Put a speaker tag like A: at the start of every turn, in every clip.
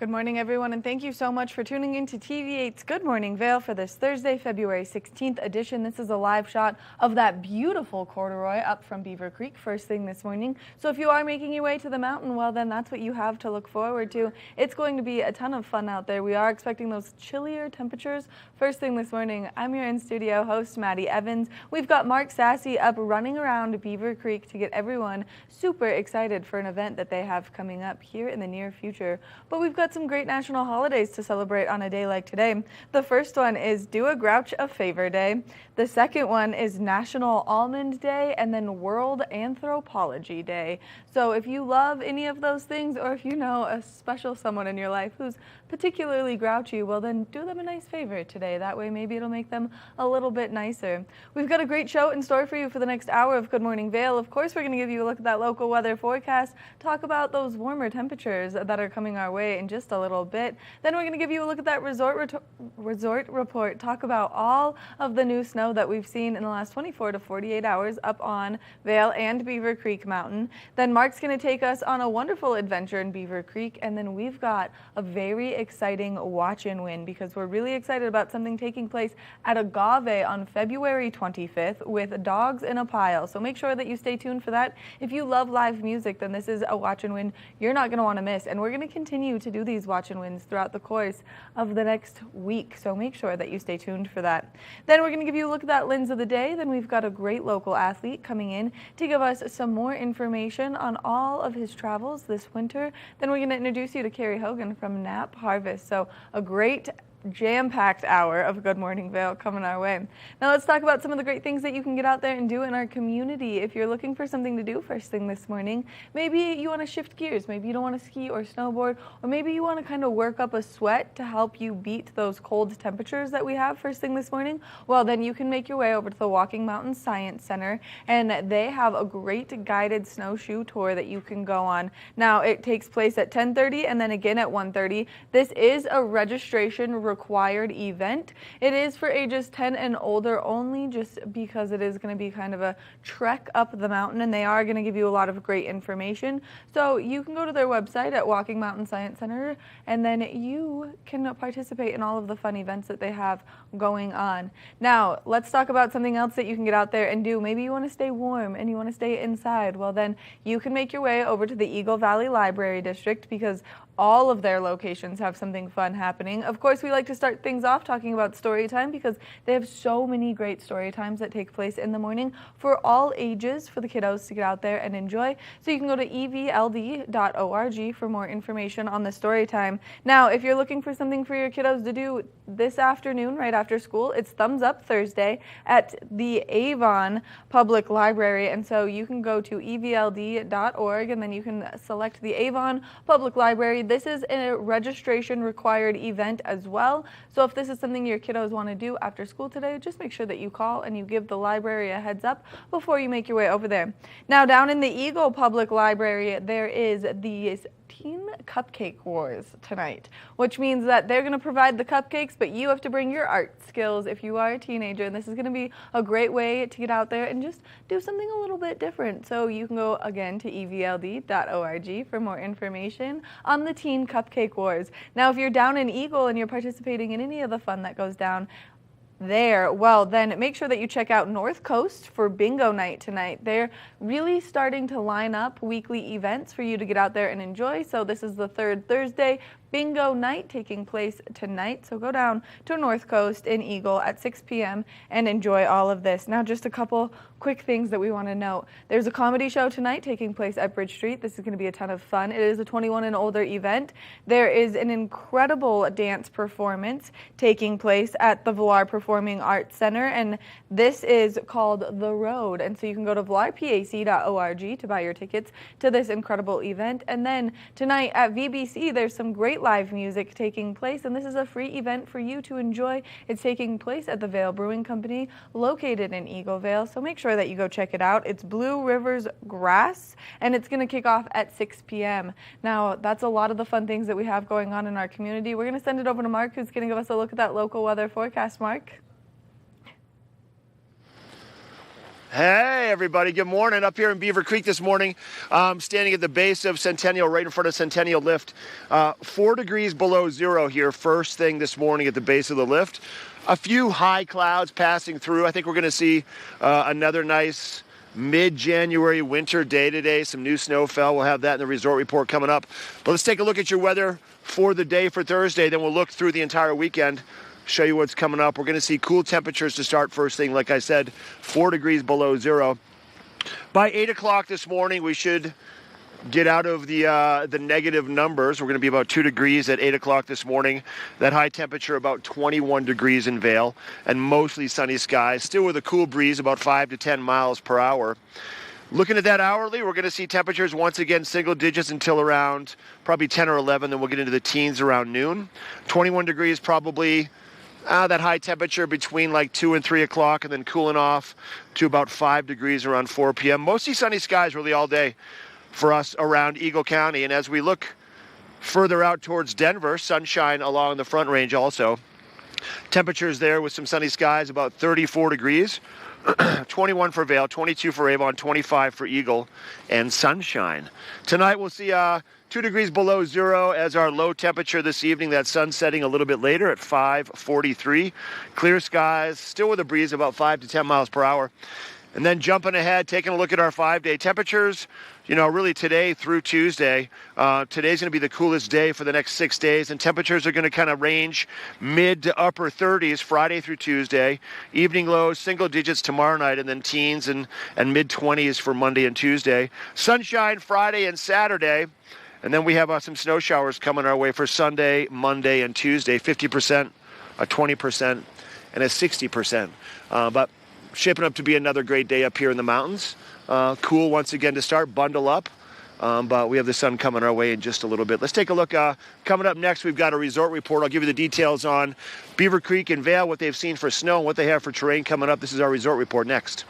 A: Good morning, everyone, and thank you so much for tuning in to TV8's Good Morning Vail for this Thursday, February 16th edition. This is a live shot of that beautiful corduroy up from Beaver Creek first thing this morning. So if you are making your way to the mountain, well, then that's what you have to look forward to. It's going to be a ton of fun out there. We are expecting those chillier temperatures first thing this morning. I'm your in-studio host, Maddie Evans. We've got Mark Sassy up running around Beaver Creek to get everyone super excited for an event that they have coming up here in the near future. But we've got some great national holidays to celebrate on a day like today. The first one is Do a Grouch a Favor Day. The second one is National Almond Day, and then World Anthropology Day. So if you love any of those things, or if you know a special someone in your life who's particularly grouchy, well then do them a nice favor today. That way maybe it'll make them a little bit nicer. We've got a great show in store for you for the next hour of Good Morning Vail. Of course, we're going to give you a look at that local weather forecast, talk about those warmer temperatures that are coming our way in just a little bit. Then we're going to give you a look at that resort report, talk about all of the new snow that we've seen in the last 24 to 48 hours up on Vail and Beaver Creek Mountain. Then Mark's going to take us on a wonderful adventure in Beaver Creek, and then we've got a very exciting watch and win because we're really excited about something taking place at Agave on February 25th with Dogs in a Pile. So make sure that you stay tuned for that. If you love live music, then this is a watch and win you're not going to want to miss, and we're going to continue to do these watch and wins throughout the course of the next week, so make sure that you stay tuned for that. Then we're going to give you a look at that lens of the day. Then we've got a great local athlete coming in to give us some more information on all of his travels this winter. Then we're going to introduce you to Carrie Hogan from Knapp Harvest, so a great jam-packed hour of Good Morning Vail coming our way. Now let's talk about some of the great things that you can get out there and do in our community. If you're looking for something to do first thing this morning, maybe you want to shift gears, maybe you don't want to ski or snowboard, or maybe you want to kind of work up a sweat to help you beat those cold temperatures that we have first thing this morning, well then you can make your way over to the Walking Mountain Science Center, and they have a great guided snowshoe tour that you can go on. Now it takes place at 10:30 and then again at 1:30. This is a registration required event. It is for ages 10 and older only, just because it is going to be kind of a trek up the mountain, and they are going to give you a lot of great information. So you can go to their website at Walking Mountain Science Center, and then you can participate in all of the fun events that they have going on. Now, let's talk about something else that you can get out there and do. Maybe you want to stay warm and you want to stay inside. Well, then you can make your way over to the Eagle Valley Library District because all of their locations have something fun happening. Of course, we like to start things off talking about story time because they have so many great story times that take place in the morning for all ages for the kiddos to get out there and enjoy. So you can go to evld.org for more information on the story time. Now, if you're looking for something for your kiddos to do this afternoon right after school, it's Thumbs Up Thursday at the Avon Public Library. And so you can go to evld.org and then you can select the Avon Public Library. This is a registration required event as well. So if this is something your kiddos want to do after school today, just make sure that you call and you give the library a heads up before you make your way over there. Now down in the Eagle Public Library, there is the Teen Cupcake Wars tonight, which means that they're going to provide the cupcakes, but you have to bring your art skills if you are a teenager, and this is going to be a great way to get out there and just do something a little bit different. So you can go again to evld.org for more information on the Teen Cupcake Wars. Now, if you're down in Eagle and you're participating in any of the fun that goes down there, well then make sure that you check out North Coast for bingo night tonight. They're really starting to line up weekly events for you to get out there and enjoy. So this is the third Thursday bingo night taking place tonight. So go down to North Coast in Eagle at 6 p.m. and enjoy all of this. Now just a couple quick things that we want to note. There's a comedy show tonight taking place at Bridge Street. This is going to be a ton of fun. It is a 21 and older event. There is an incredible dance performance taking place at the Vail Performing Arts Center, and this is called The Road. And so you can go to vailpac.org to buy your tickets to this incredible event. And then tonight at VBC, there's some great live music taking place, and this is a free event for you to enjoy. It's taking place at the Vail Brewing Company located in Eagle Vale, so make sure that you go check it out. It's Blue Rivers Grass, and it's going to kick off at 6 p.m. Now, that's a lot of the fun things that we have going on in our community. We're going to send it over to Mark, who's going to give us a look at that local weather forecast. Mark?
B: Hey, everybody. Good morning. Up here in Beaver Creek this morning, standing at the base of Centennial, right in front of Centennial Lift. 4 degrees below zero here, first thing this morning at the base of the lift. A few high clouds passing through. I think we're going to see another nice mid-January winter day today. Some new snow fell. We'll have that in the resort report coming up. But let's take a look at your weather for the day for Thursday. Then we'll look through the entire weekend. Show you what's coming up. We're going to see cool temperatures to start first thing. Like I said, 4 degrees below zero. By 8 o'clock this morning, we should get out of the negative numbers. We're going to be about 2 degrees at 8 o'clock this morning. That high temperature about 21 degrees in Vail and mostly sunny skies. Still with a cool breeze about 5 to 10 miles per hour. Looking at that hourly, we're going to see temperatures once again single digits until around probably 10 or 11. Then we'll get into the teens around noon. 21 degrees probably. That high temperature between like 2 and 3 o'clock, and then cooling off to about 5 degrees around 4 p.m. Mostly sunny skies really all day for us around Eagle County. And as we look further out towards Denver, sunshine along the Front Range also. Temperatures there with some sunny skies, about 34 degrees. 21 for Vail, 22 for Avon, 25 for Eagle, and sunshine. Tonight we'll see 2 degrees below zero as our low temperature this evening. That sun setting a little bit later at 5:43. Clear skies, still with a breeze about 5 to 10 miles per hour. And then jumping ahead, taking a look at our 5-day temperatures. You know, really today through Tuesday. Today's going to be the coolest day for the next 6 days, and temperatures are going to kind of range mid to upper 30s Friday through Tuesday. Evening lows, single digits tomorrow night, and then teens and mid-20s for Monday and Tuesday. Sunshine Friday and Saturday. And then we have some snow showers coming our way for Sunday, Monday, and Tuesday. 50%, a 20%, and a 60%. But shaping up to be another great day up here in the mountains. Cool once again to start. Bundle up. But we have the sun coming our way in just a little bit. Let's take a look. Coming up next, we've got a resort report. I'll give you the details on Beaver Creek and Vail, what they've seen for snow, and what they have for terrain coming up. This is our resort report next.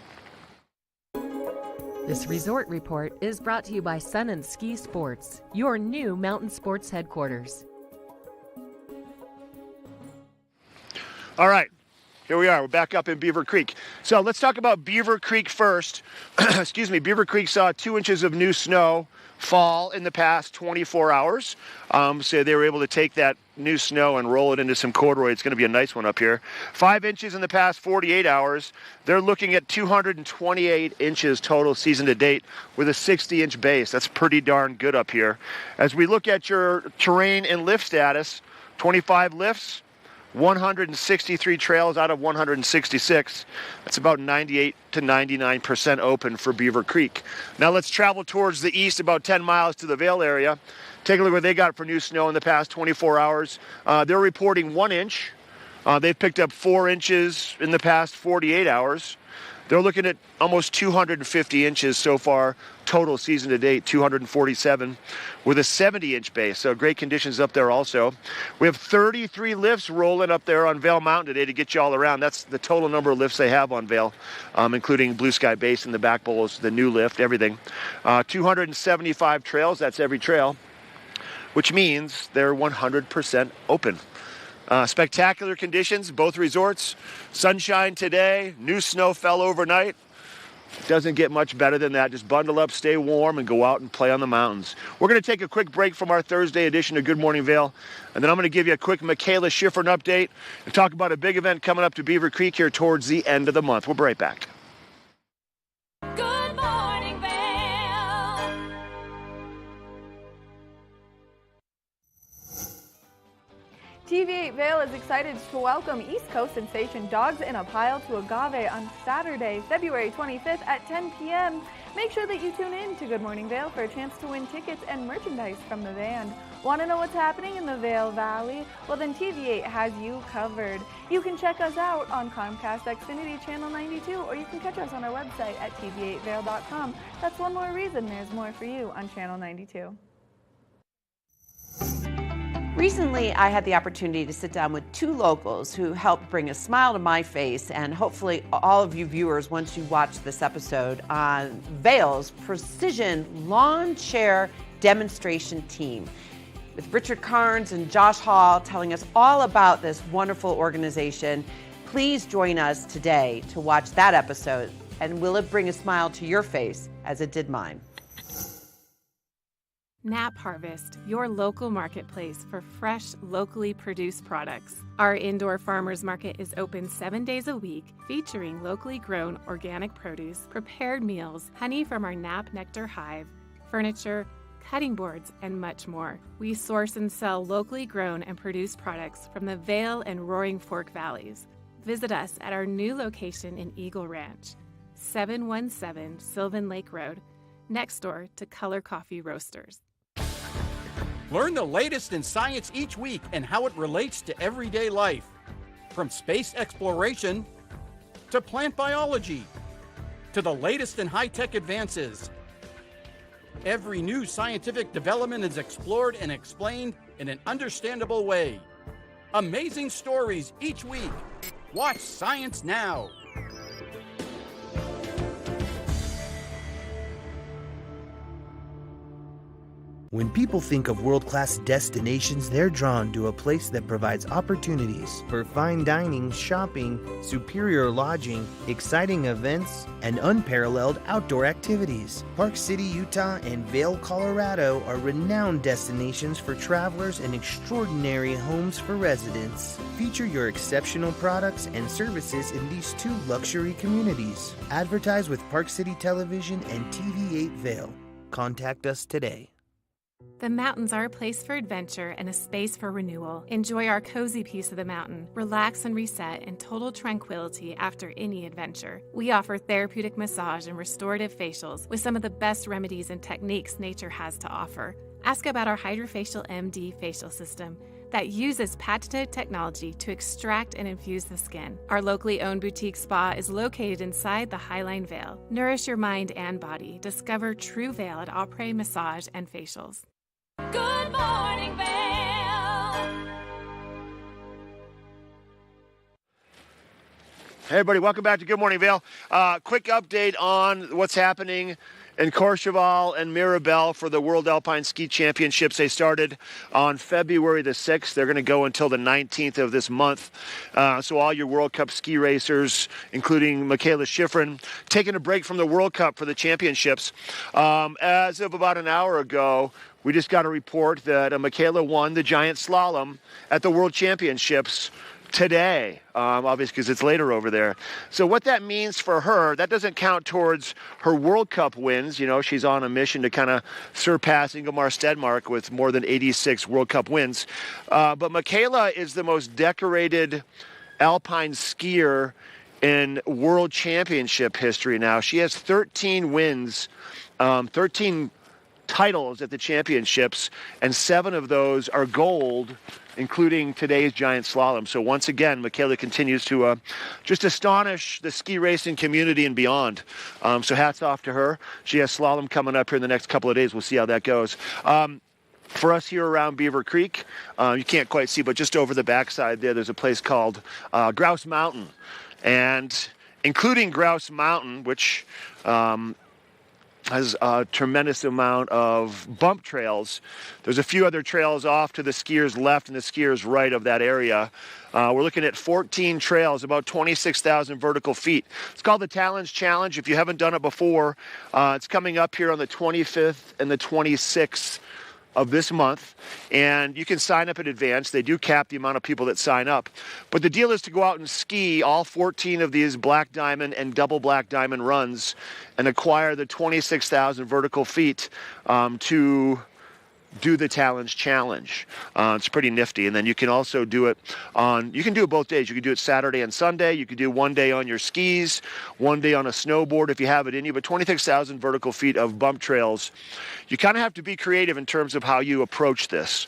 C: This resort report is brought to you by Sun and Ski Sports, your new mountain sports headquarters.
B: All right. Here we are. We're back up in Beaver Creek. So let's talk about Beaver Creek first. Excuse me. Beaver Creek saw 2 inches of new snow fall in the past 24 hours. So they were able to take that new snow and roll it into some corduroy. It's going to be a nice one up here. 5 inches in the past 48 hours. They're looking at 228 inches total season to date with a 60-inch base. That's pretty darn good up here. As we look at your terrain and lift status, 25 lifts, 163 trails out of 166. That's about 98 to 99% open for Beaver Creek. Now let's travel towards the east about 10 miles to the Vail area. Take a look what they got for new snow in the past 24 hours. They're reporting 1 inch. They've picked up 4 inches in the past 48 hours. They're looking at almost 250 inches so far, total season to date, 247 with a 70-inch base. So great conditions up there also. We have 33 lifts rolling up there on Vail Mountain today to get you all around. That's the total number of lifts they have on Vail, including Blue Sky Base and the back bowls, the new lift, everything. 275 trails, that's every trail, which means they're 100% open. Spectacular conditions, both resorts. Sunshine today, new snow fell overnight. Doesn't get much better than that. Just bundle up, stay warm, and go out and play on the mountains. We're going to take a quick break from our Thursday edition of Good Morning Vail, and then I'm going to give you a quick Michaela Schifrin update and talk about a big event coming up to Beaver Creek here towards the end of the month. We'll be right back.
D: Good morning, Vail.
A: TV8 Vail is excited to welcome East Coast sensation Dogs in a Pile to Agave on Saturday, February 25th at 10 p.m. Make sure that you tune in to Good Morning Vail for a chance to win tickets and merchandise from the band. Want to know what's happening in the Vail Valley? Well, then TV8 has you covered. You can check us out on Comcast Xfinity Channel 92, or you can catch us on our website at tv8vail.com. That's one more reason there's more for you on Channel 92.
E: Recently, I had the opportunity to sit down with 2 locals who helped bring a smile to my face, and hopefully all of you viewers, once you watch this episode, on Vail's Precision Lawn Chair Demonstration Team. With Richard Carnes and Josh Hall telling us all about this wonderful organization. Please join us today to watch that episode And will it bring a smile to your face as it did mine?
D: Knapp Harvest, your local marketplace for fresh, locally produced products. Our indoor farmers market is open 7 days a week, featuring locally grown organic produce, prepared meals, honey from our Knapp Nectar hive, furniture, cutting boards, and much more. We source and sell locally grown and produced products from the Vail and Roaring Fork valleys. Visit us at our new location in Eagle Ranch, 717 Sylvan Lake Road, next door to Color Coffee Roasters.
F: Learn the latest in science each week and how it relates to everyday life. From space exploration to plant biology to the latest in high-tech advances. Every new scientific development is explored and explained in an understandable way. Amazing stories each week. Watch Science Now.
G: When people think of world-class destinations, they're drawn to a place that provides opportunities for fine dining, shopping, superior lodging, exciting events, and unparalleled outdoor activities. Park City, Utah, and Vail, Colorado are renowned destinations for travelers and extraordinary homes for residents. Feature your exceptional products and services in these two luxury communities. Advertise with Park City Television and TV8 Vail. Contact us today.
D: The mountains are a place for adventure and a space for renewal. Enjoy our cozy piece of the mountain. Relax and reset in total tranquility after any adventure. We offer therapeutic massage and restorative facials with some of the best remedies and techniques nature has to offer. Ask about our Hydrofacial MD facial system that uses patented technology to extract and infuse the skin. Our locally owned boutique spa is located inside the Highline Vail. Nourish your mind and body. Discover True Vail at Après Massage and Facials.
H: Good morning, Vail.
B: Hey, everybody, welcome back to Good Morning Vail. Quick update on what's happening in Courchevel and Mirabel for the World Alpine Ski Championships. They started on February the 6th. They're going to go until the 19th of this month. So all your World Cup ski racers, including Michaela Schifrin, taking a break from the World Cup for the championships. As of about an hour ago, we just got a report that Michaela won the giant slalom at the World Championships today, obviously because it's later over there. So what that means for her, that doesn't count towards her World Cup wins. You know, she's on a mission to kind of surpass Ingemar Stenmark with more than 86 World Cup wins. But Michaela is the most decorated alpine skier in World Championship history now. She has 13 wins, 13 titles at the championships, and 7 of those are gold, including today's giant slalom. So once again, Michaela continues to just astonish the ski racing community and beyond. So hats off to her. She has slalom coming up here in the next couple of days. We'll see how that goes. For us here around Beaver Creek, you can't quite see, but just over the backside there's a place called Grouse Mountain. And including Grouse Mountain, which has a tremendous amount of bump trails. There's a few other trails off to the skiers' left and the skiers' right of that area. We're looking at 14 trails, about 26,000 vertical feet. It's called the Talons Challenge. If you haven't done it before, it's coming up here on the 25th and the 26th of this month, and you can sign up in advance. They do cap the amount of people that sign up. But the deal is to go out and ski all 14 of these black diamond and double black diamond runs and acquire the 26,000 vertical feet to do the Talons Challenge. It's pretty nifty. And then you can also do it you can do it both days. You can do it Saturday and Sunday. You can do one day on your skis, one day on a snowboard if you have it in you. But 26,000 vertical feet of bump trails. You kind of have to be creative in terms of how you approach this.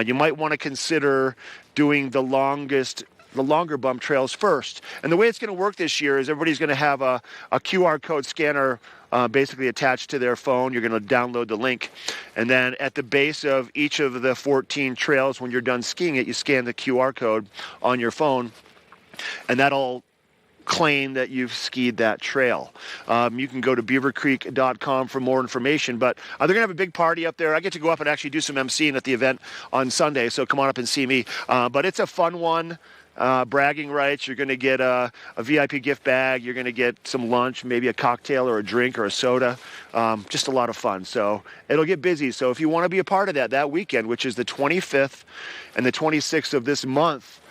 B: You might want to consider doing the longer bump trails first. And the way it's going to work this year is everybody's going to have a QR code scanner basically attached to their phone. You're going to download the link. And then at the base of each of the 14 trails, when you're done skiing it, you scan the QR code on your phone, and that'll claim that you've skied that trail. You can go to beavercreek.com for more information, but they're going to have a big party up there. I get to go up and actually do some emceeing at the event on Sunday, so come on up and see me. But it's a fun one. bragging rights. You're going to get a VIP gift bag. You're going to get some lunch, maybe a cocktail or a drink or a soda. Just a lot of fun. So it'll get busy. So if you want to be a part of that weekend, which is the 25th and the 26th of this month,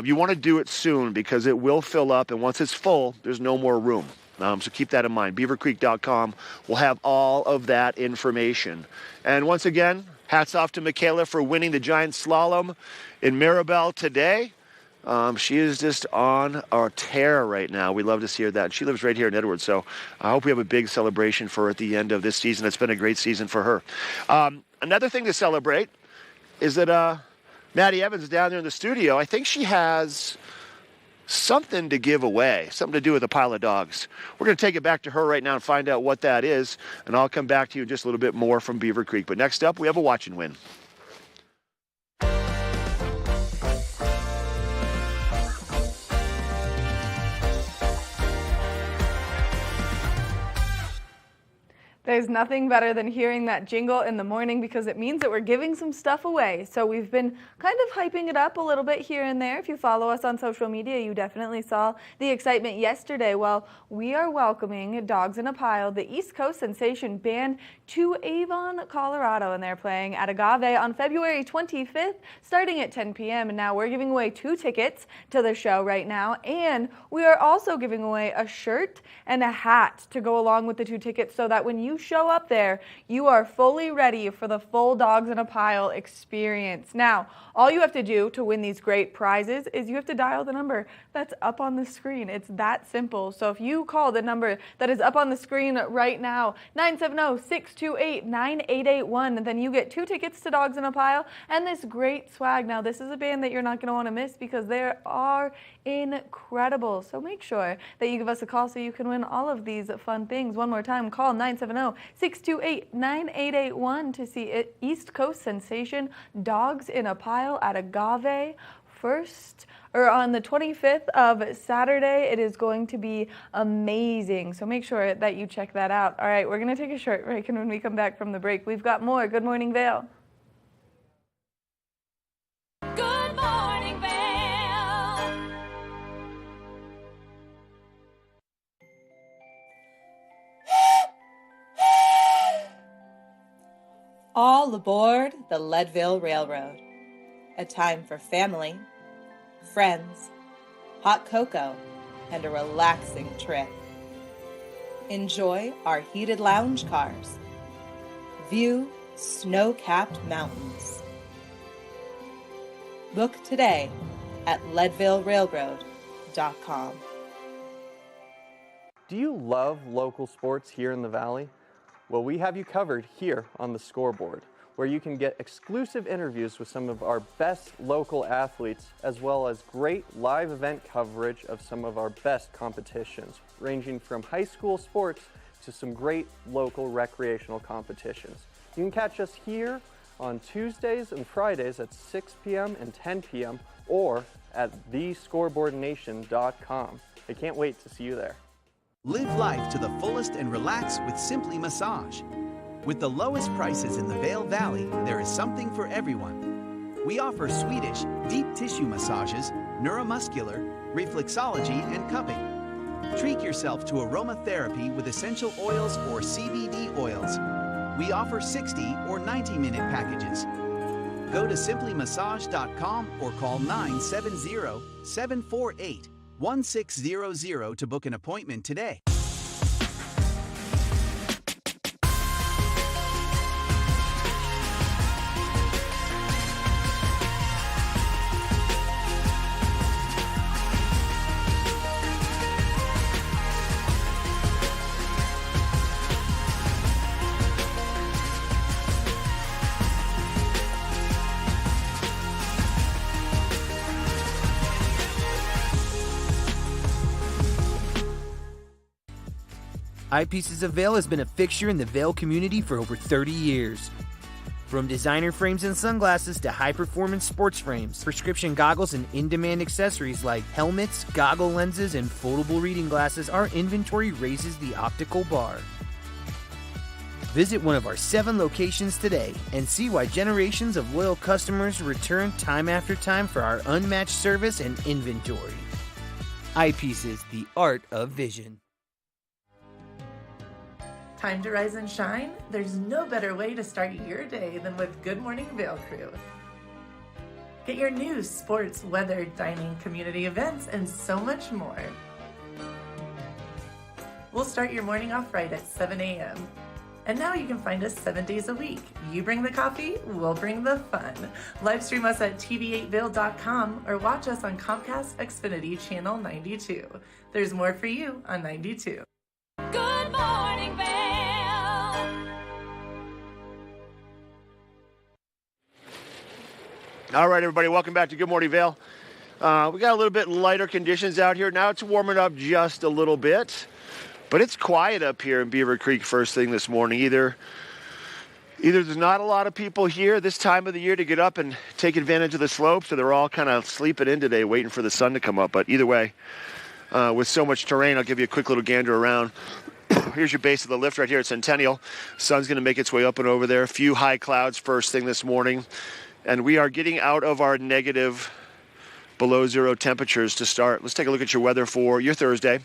B: you want to do it soon because it will fill up. And once it's full, there's no more room. So keep that in mind. BeaverCreek.com will have all of that information. And once again, hats off to Michaela for winning the giant slalom in Mirabel today. She is just on a tear right now. We love to see her that. She lives right here in Edwards, so I hope we have a big celebration for her at the end of this season. It's been a great season for her. Another thing to celebrate is that Maddie Evans is down there in the studio. I think she has something to give away, something to do with a pile of dogs. We're going to take it back to her right now and find out what that is, and I'll come back to you in just a little bit more from Beaver Creek. But next up, we have a watch and win.
A: There's nothing better than hearing that jingle in the morning because it means that we're giving some stuff away. So we've been kind of hyping it up a little bit here and there. If you follow us on social media, you definitely saw the excitement yesterday. Well, we are welcoming Dogs in a Pile, the East Coast sensation band, to Avon, Colorado, and they're playing at Agave on February 25th, starting at 10 p.m. And now we're giving away 2 tickets to the show right now, and we are also giving away a shirt and a hat to go along with the 2 tickets so that when you show up there, you are fully ready for the full Dogs in a Pile experience. Now, all you have to do to win these great prizes is you have to dial the number that's up on the screen. It's that simple. So if you call the number that is up on the screen right now, 970-628-9881, then you get 2 tickets to Dogs in a Pile and this great swag. Now, this is a band that you're not going to want to miss because they are incredible. So make sure that you give us a call so you can win all of these fun things. One more time, call 970-628-9881 to see East Coast sensation Dogs in a Pile at Agave on the 25th of Saturday. It is going to be amazing. So make sure that you check that out. All right, we're going to take a short break, and when we come back from the break, we've got more Good Morning Vail.
H: Good morning, Vail.
I: All aboard the Leadville Railroad. A time for family, friends, hot cocoa, and a relaxing trip. Enjoy our heated lounge cars. View snow-capped mountains. Book today at leadvillerailroad.com.
J: Do you love local sports here in the Valley? Well, we have you covered here on the Scoreboard, where you can get exclusive interviews with some of our best local athletes, as well as great live event coverage of some of our best competitions, ranging from high school sports to some great local recreational competitions. You can catch us here on Tuesdays and Fridays at 6 p.m. and 10 p.m. or at thescoreboardnation.com. I can't wait to see you there.
K: Live life to the fullest and relax with Simply Massage. With the lowest prices in the Vail Valley, there is something for everyone. We offer Swedish deep tissue massages, neuromuscular, reflexology, and cupping. Treat yourself to aromatherapy with essential oils or CBD oils. We offer 60 or 90-minute packages. Go to simplymassage.com or call 970-748-1600 to book an appointment today.
G: Eyepieces of Vail has been a fixture in the Vail community for over 30 years. From designer frames and sunglasses to high-performance sports frames, prescription goggles, and in-demand accessories like helmets, goggle lenses, and foldable reading glasses, our inventory raises the optical bar. Visit one of our 7 locations today and see why generations of loyal customers return time after time for our unmatched service and inventory. Eyepieces, the art of vision.
L: Time to rise and shine? There's no better way to start your day than with Good Morning Vail Crew. Get your news, sports, weather, dining, community events, and so much more. We'll start your morning off right at 7 a.m. And now you can find us 7 days a week. You bring the coffee, we'll bring the fun. Live stream us at tv8vail.com or watch us on Comcast Xfinity Channel 92. There's more for you on 92.
H: Good morning, Vail.
B: All right, everybody, welcome back to Good Morning Vail. We got a little bit lighter conditions out here. Now it's warming up just a little bit. But it's quiet up here in Beaver Creek first thing this morning. Either there's not a lot of people here this time of the year to get up and take advantage of the slopes, or they're all kind of sleeping in today waiting for the sun to come up. But either way, with so much terrain, I'll give you a quick little gander around. Here's your base of the lift right here at Centennial. Sun's going to make its way up and over there. A few high clouds first thing this morning. And we are getting out of our negative below zero temperatures to start. Let's take a look at your weather for your Thursday.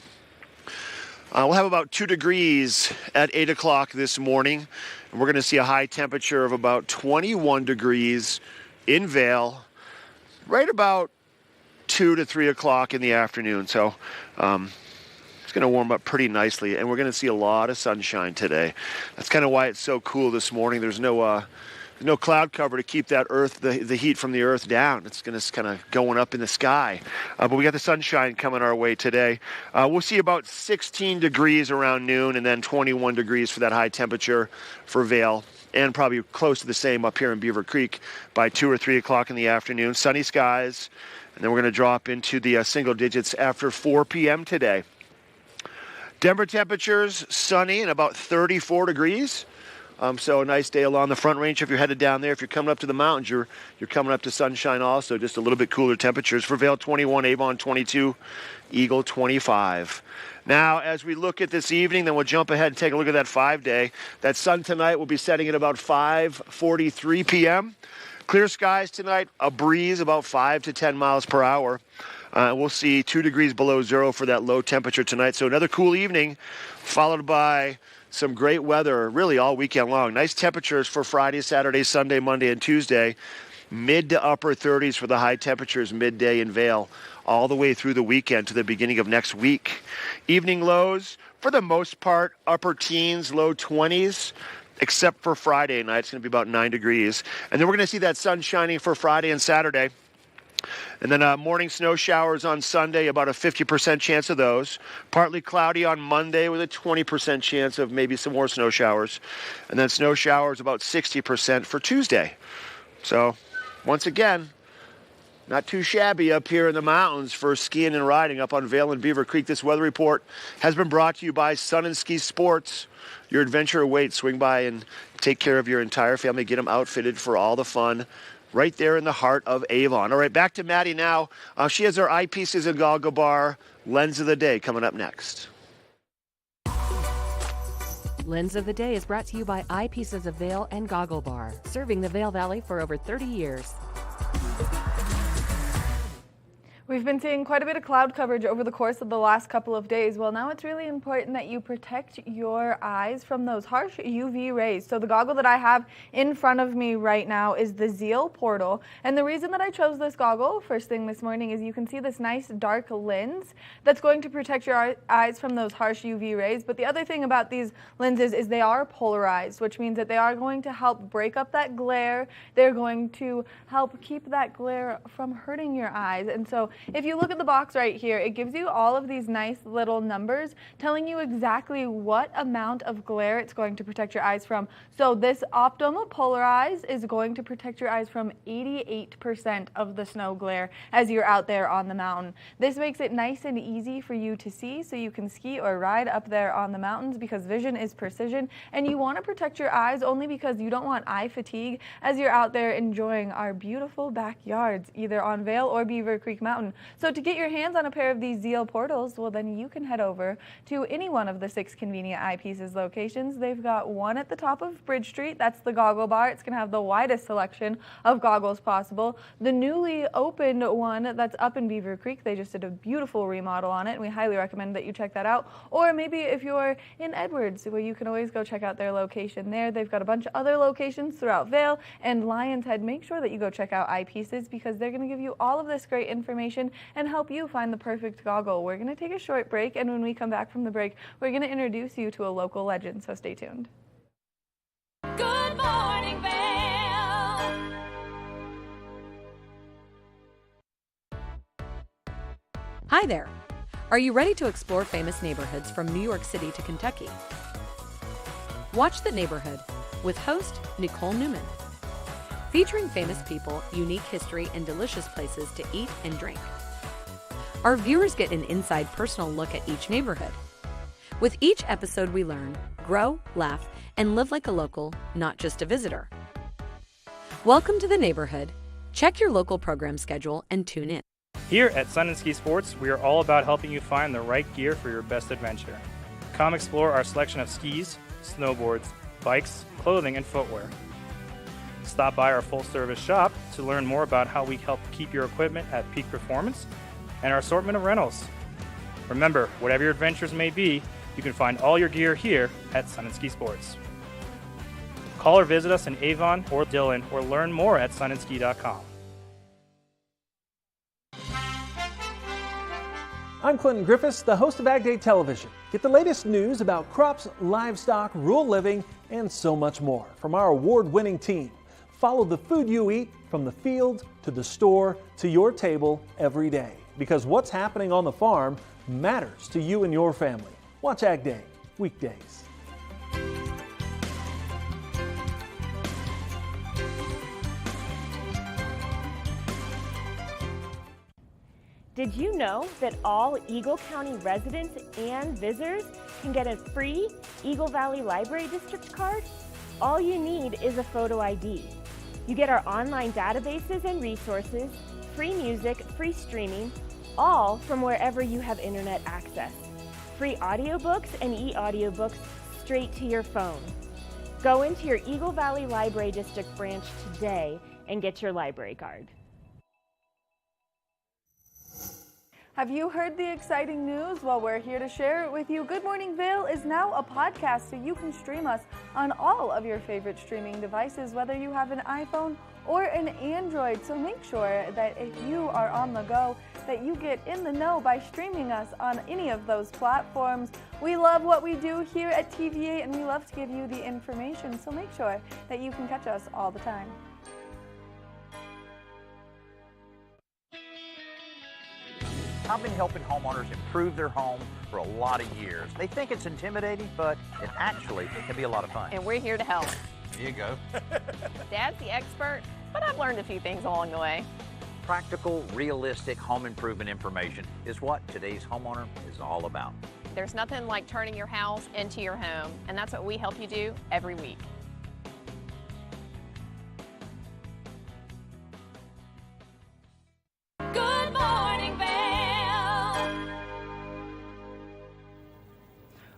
B: We'll have about 2 degrees at 8 o'clock this morning. And we're going to see a high temperature of about 21 degrees in Vail, right about 2 to 3 o'clock in the afternoon. So it's going to warm up pretty nicely. And we're going to see a lot of sunshine today. That's kind of why it's so cool this morning. There's no cloud cover to keep that the heat from the earth down. It's going to kind of going up in the sky. But we got the sunshine coming our way today. We'll see about 16 degrees around noon and then 21 degrees for that high temperature for Vail, and probably close to the same up here in Beaver Creek by 2 or 3 o'clock in the afternoon. Sunny skies, and then we're going to drop into the single digits after 4 p.m. today. Denver temperatures sunny and about 34 degrees. So a nice day along the Front Range if you're headed down there. If you're coming up to the mountains, you're coming up to sunshine also, just a little bit cooler temperatures. For Vail, 21, Avon, 22, Eagle, 25. Now, as we look at this evening, then we'll jump ahead and take a look at that 5-day. That sun tonight will be setting at about 5:43 p.m. Clear skies tonight, a breeze about 5 to 10 miles per hour. We'll see 2 degrees below zero for that low temperature tonight. So another cool evening, followed by some great weather really all weekend long. Nice temperatures for Friday, Saturday, Sunday, Monday, and Tuesday. Mid to upper 30s for the high temperatures midday in Vail, all the way through the weekend to the beginning of next week. Evening lows, for the most part, upper teens, low 20s, except for Friday night. It's going to be about 9 degrees. And then we're going to see that sun shining for Friday and Saturday. And then morning snow showers on Sunday, about a 50% chance of those. Partly cloudy on Monday with a 20% chance of maybe some more snow showers. And then snow showers about 60% for Tuesday. So, once again, not too shabby up here in the mountains for skiing and riding up on Vail and Beaver Creek. This weather report has been brought to you by Sun and Ski Sports. Your adventure awaits. Swing by and take care of your entire family. Get them outfitted for all the fun right there in the heart of Avon. All right, back to Maddie now. She has her eyepieces and goggle bar lens of the day coming up next.
C: Lens of the Day is brought to you by Eyepieces of Vail and Goggle Bar, serving the Vail Valley for over 30 years.
A: We've been seeing quite a bit of cloud coverage over the course of the last couple of days. Well, now it's really important that you protect your eyes from those harsh UV rays. So the goggle that I have in front of me right now is the Zeal Portal. And the reason that I chose this goggle first thing this morning is you can see this nice dark lens that's going to protect your eyes from those harsh UV rays. But the other thing about these lenses is they are polarized, which means that they are going to help break up that glare. They're going to help keep that glare from hurting your eyes. And so if you look at the box right here, it gives you all of these nice little numbers telling you exactly what amount of glare it's going to protect your eyes from. So this Optum Polarize is going to protect your eyes from 88% of the snow glare as you're out there on the mountain. This makes it nice and easy for you to see so you can ski or ride up there on the mountains because vision is precision, and you want to protect your eyes only because you don't want eye fatigue as you're out there enjoying our beautiful backyards either on Vail or Beaver Creek Mountain. fun. So to get your hands on a pair of these Zeal portals, well, then you can head over to any one of the 6 convenient Eyepieces locations. They've got one at the top of Bridge Street. That's the Goggle Bar. It's going to have the widest selection of goggles possible. The newly opened one that's up in Beaver Creek, they just did a beautiful remodel on it, and we highly recommend that you check that out. Or maybe if you're in Edwards, well, you can always go check out their location there. They've got a bunch of other locations throughout Vail and Lion's Head. Make sure that you go check out Eyepieces because they're going to give you all of this great information and help you find the perfect goggle. We're going to take a short break, and when we come back from the break, we're going to introduce you to a local legend, so stay tuned.
H: Good morning, Vail.
C: Hi there. Are you ready to explore famous neighborhoods from New York City to Kentucky? Watch The Neighborhood with host Nicole Newman. Featuring famous people, unique history, and delicious places to eat and drink. Our viewers get an inside personal look at each neighborhood. With each episode we learn, grow, laugh, and live like a local, not just a visitor. Welcome to The Neighborhood. Check your local program schedule and tune in.
M: Here at Sun & Ski Sports, we are all about helping you find the right gear for your best adventure. Come explore our selection of skis, snowboards, bikes, clothing, and footwear. Stop by our full-service shop to learn more about how we help keep your equipment at peak performance and our assortment of rentals. Remember, whatever your adventures may be, you can find all your gear here at Sun & Ski Sports. Call or visit us in Avon or Dillon or learn more at sunandski.com.
N: I'm Clinton Griffiths, the host of Ag Day Television. Get the latest news about crops, livestock, rural living, and so much more from our award-winning team. Follow the food you eat from the field to the store to your table every day. Because what's happening on the farm matters to you and your family. Watch Ag Day, weekdays.
O: Did you know that all Eagle County residents and visitors can get a free Eagle Valley Library District card? All you need is a photo ID. You get our online databases and resources, free music, free streaming, all from wherever you have internet access. Free audiobooks and e-audiobooks straight to your phone. Go into your Eagle Valley Library District branch today and get your library card.
A: Have you heard the exciting news? Well, we're here to share it with you. Good Morning Vail is now a podcast, so you can stream us on all of your favorite streaming devices, whether you have an iPhone or an Android. So make sure that if you are on the go, that you get in the know by streaming us on any of those platforms. We love what we do here at TVA, and we love to give you the information, so make sure that you can catch us all the time.
P: I've been helping homeowners improve their home for a lot of years. They think it's intimidating, but it actually can be a lot of fun.
Q: And we're here to help.
P: Here you go.
Q: Dad's the expert, but I've learned a few things along the way.
P: Practical, realistic home improvement information is what today's homeowner is all about.
Q: There's nothing like turning your house into your home, and that's what we help you do every week.
H: Good morning, Vail.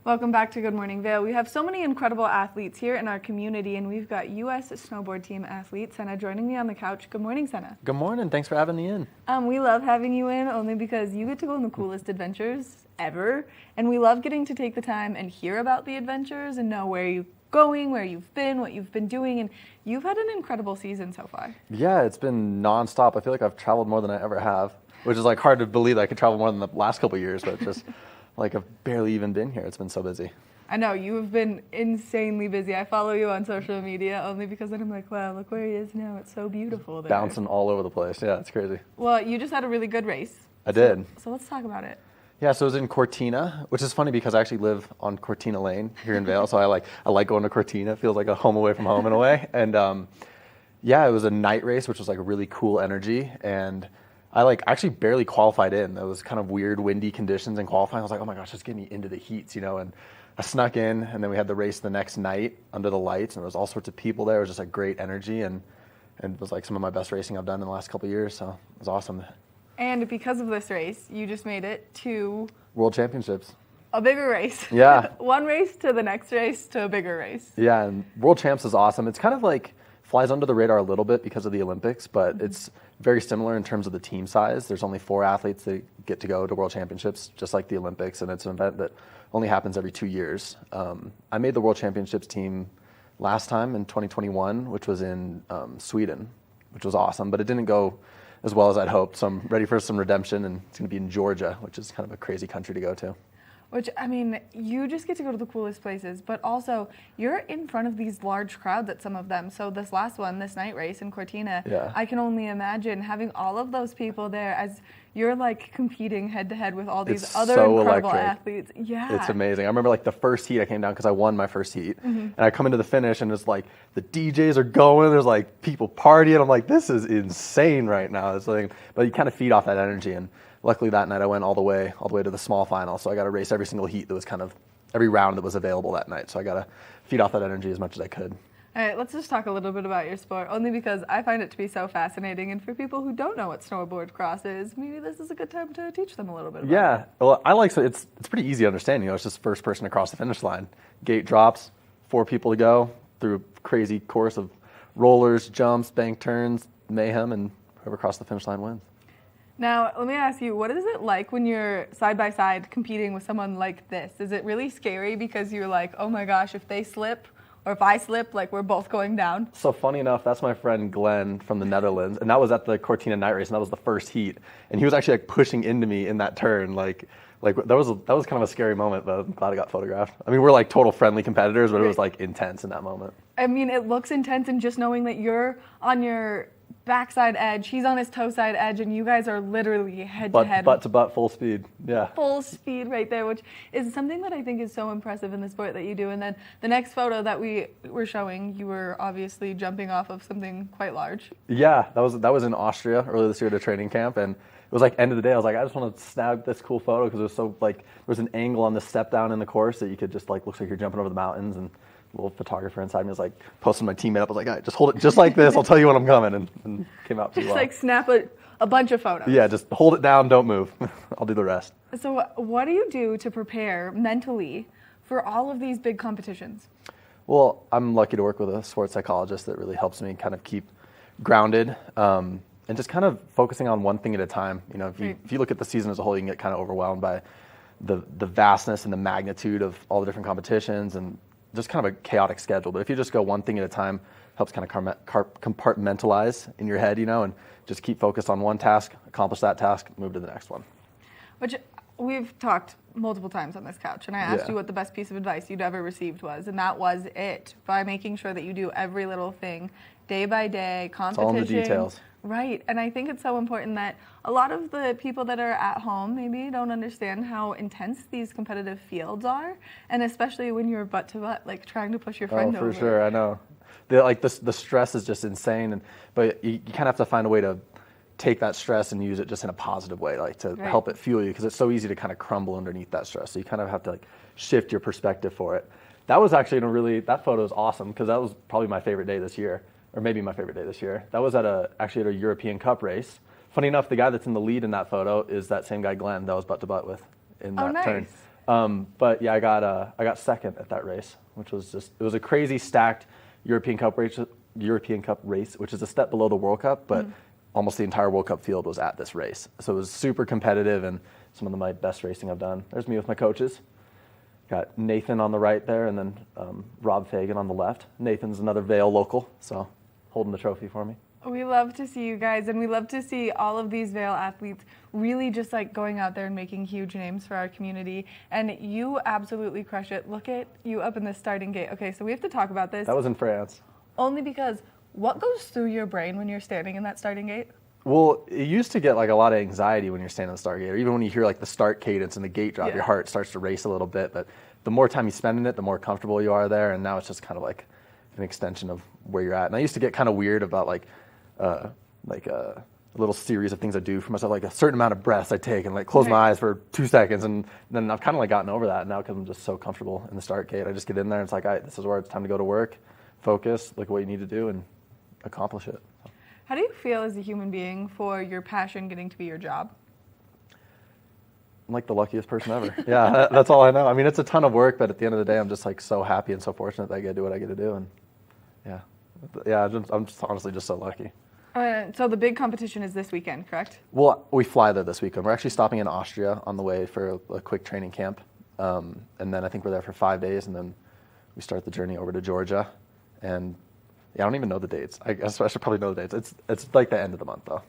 A: Welcome back to Good Morning Vail. We have so many incredible athletes here in our community, and we've got U.S. snowboard team athlete Senna joining me on the couch. Good morning, Senna.
J: Good morning. Thanks for having me in.
A: We love having you in only because you get to go on the coolest adventures ever, and we love getting to take the time and hear about the adventures and know where you're going, where you've been, what you've been doing, and you've had an incredible season so far.
J: Yeah, it's been nonstop. I feel like I've traveled more than I ever have, which is like hard to believe I could travel more than the last couple of years, but just like I've barely even been here. It's been so busy.
A: I know, you have been insanely busy. I follow you on social media only because then I'm like, wow, look where he is now. It's so beautiful there.
J: Bouncing all over the place. Yeah, it's crazy.
A: Well, you just had a really good race.
J: I did.
A: So let's talk about it.
J: Yeah, so it was in Cortina, which is funny because I actually live on Cortina Lane here in Vail, so I like going to Cortina. It feels like a home away from home in a way. And yeah, it was a night race, which was like a really cool energy. And I actually barely qualified in. It was kind of weird, windy conditions in qualifying. I was like, oh my gosh, just get me into the heats, And I snuck in, and then we had the race the next night under the lights, and there was all sorts of people there. It was just like great energy, and it was like some of my best racing I've done in the last couple of years, so it was awesome.
A: And because of this race, you just made it to
R: World Championships.
A: a bigger race.
R: Yeah.
A: One race to the next race to a bigger race.
R: Yeah, and World Champs is awesome. It's kind of like flies under the radar a little bit because of the Olympics, but it's very similar in terms of the team size. There's only 4 athletes that get to go to World Championships, just like the Olympics, and it's an event that only happens every 2 years. I made the World Championships team last time in 2021, which was in Sweden, which was awesome, but it didn't go as well as I'd hoped. So I'm ready for some redemption, and it's going to be in Georgia, which is kind of a crazy country to go to.
A: Which, I mean, you just get to go to the coolest places, but also you're in front of these large crowds at some of them. So this last one, this night race in Cortina, I can only imagine having all of those people there as you're like competing head to head with all these other
R: so
A: incredible
R: electric.
A: athletes. Yeah.
R: It's amazing. I remember like the first heat I came down because I won my first heat. And I come into the finish and it's like the DJs are going, there's like people partying. I'm like, this is insane right now. It's like, but you kind of feed off that energy. And luckily that night I went all the way to the small final. So I got to race every single heat that was kind of every round that was available that night. So I got to feed off that energy as much as I could.
A: All right, let's just talk a little bit about your sport, only because I find it to be so fascinating. And for people who don't know what snowboard cross is, maybe this is a good time to teach them a little bit about it.
R: Yeah, well, I like it's pretty easy to understand. You know, it's just first person across the finish line. Gate drops, 4 people to go through a crazy course of rollers, jumps, bank turns, mayhem, and whoever crossed the finish line wins.
A: Now, let me ask you, what is it like when you're side by side competing with someone like this? Is it really scary because you're like, oh my gosh, if they slip or if I slip, like we're both going down?
R: So funny enough, that's my friend Glenn from the Netherlands, and that was at the Cortina night race, and that was the first heat. And he was actually like pushing into me in that turn, like that was kind of a scary moment, but I'm glad I got photographed. I mean, we're like total friendly competitors, but it was like intense in that moment.
A: I mean, it looks intense, and just knowing that you're on your backside edge, he's on his toe side edge, and you guys are literally head to head.
R: Butt to butt, full speed. Yeah.
A: Full speed right there, which is something that I think is so impressive in the sport that you do. And then the next photo that we were showing, you were obviously jumping off of something quite large.
R: Yeah, that was in Austria earlier this year at a training camp, and it was like end of the day. I was like, I just want to snap this cool photo because it was so like there was an angle on the step down in the course that you could just like looks like you're jumping over the mountains, and a little photographer inside me was like posting my teammate up. I was like, all right, just hold it just like this. I'll tell you when I'm coming, and came out pretty well.
A: Just like snap a bunch of photos.
R: Yeah, just hold it down, don't move. I'll do the rest.
A: So what do you do to prepare mentally for all of these big competitions?
R: Well, I'm lucky to work with a sports psychologist that really helps me kind of keep grounded and just kind of focusing on one thing at a time. You know, if you look at the season as a whole, you can get kind of overwhelmed by the vastness and the magnitude of all the different competitions and just kind of a chaotic schedule. But if you just go one thing at a time, helps kind of compartmentalize in your head, you know, and just keep focused on one task, accomplish that task, move to the next one.
A: Which we've talked multiple times on this couch, and I asked you what the best piece of advice you'd ever received was, and that was it. By making sure that you do every little thing, day by day, competition.
R: It's all in the details.
A: Right, and I think it's so important that a lot of the people that are at home maybe don't understand how intense these competitive fields are, and especially when you're butt to butt, like trying to push your friend over.
R: Oh, for sure, I know. The stress is just insane, but you kind of have to find a way to take that stress and use it just in a positive way, like to help it fuel you, because it's so easy to kind of crumble underneath that stress. So you kind of have to like shift your perspective for it. That was actually that photo is awesome because that was probably my favorite day this year. Or maybe my favorite day this year. That was actually at a European Cup race. Funny enough, the guy that's in the lead in that photo is that same guy Glenn that was butt to butt with in that turn. But yeah, I got second at that race, which was it was a crazy stacked European Cup race, which is a step below the World Cup, but almost the entire World Cup field was at this race. So it was super competitive and some of my best racing I've done. There's me with my coaches. Got Nathan on the right there, and then Rob Fagan on the left. Nathan's another Vail local, so holding the trophy for me.
A: We love to see you guys, and we love to see all of these Vail athletes really just like going out there and making huge names for our community. And you absolutely crush it. Look at you up in the starting gate. Okay, so we have to talk about this.
R: That was in France.
A: Only because what goes through your brain when you're standing in that starting gate?
R: Well, it used to get like a lot of anxiety when you're standing in the start gate, or even when you hear like the start cadence and the gate drop, your heart starts to race a little bit. But the more time you spend in it, the more comfortable you are there. And now it's just kind of like an extension of where you're at. And I used to get kind of weird about like a little series of things I do for myself, like a certain amount of breaths I take and like close my eyes for 2 seconds. And then I've kind of like gotten over that now because I'm just so comfortable in the start gate. I just get in there and it's like, all right, this is where it's time to go to work, focus, look at what you need to do and accomplish it.
A: How do you feel as a human being for your passion getting to be your job?
R: I'm like the luckiest person ever. Yeah, that's all I know. I mean, it's a ton of work, but at the end of the day, I'm just like so happy and so fortunate that I get to do what I get to do. And I'm just honestly just so lucky.
A: So the big competition is this weekend, correct?
R: Well, we fly there this weekend. We're actually stopping in Austria on the way for a quick training camp. And then I think we're there for 5 days, and then we start the journey over to Georgia. And I don't even know the dates. I guess I should probably know the dates. It's like the end of the month, though.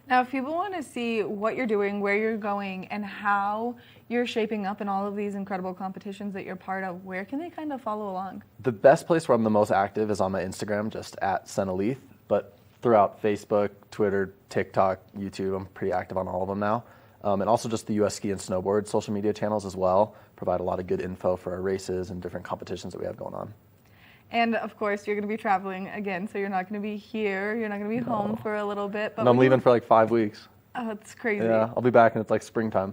A: Now, if people want to see what you're doing, where you're going, and how you're shaping up in all of these incredible competitions that you're part of, where can they kind of follow along?
R: The best place where I'm the most active is on my Instagram, just at Senna Leith. But throughout Facebook, Twitter, TikTok, YouTube, I'm pretty active on all of them now. And also just the U.S. Ski and Snowboard social media channels as well provide a lot of good info for our races and different competitions that we have going on.
A: And of course, you're going to be traveling again, so you're not going to be here. You're not going to be home for a little bit. But
R: and I'm leaving for like 5 weeks.
A: Oh, it's crazy.
R: Yeah, I'll be back and it's like springtime.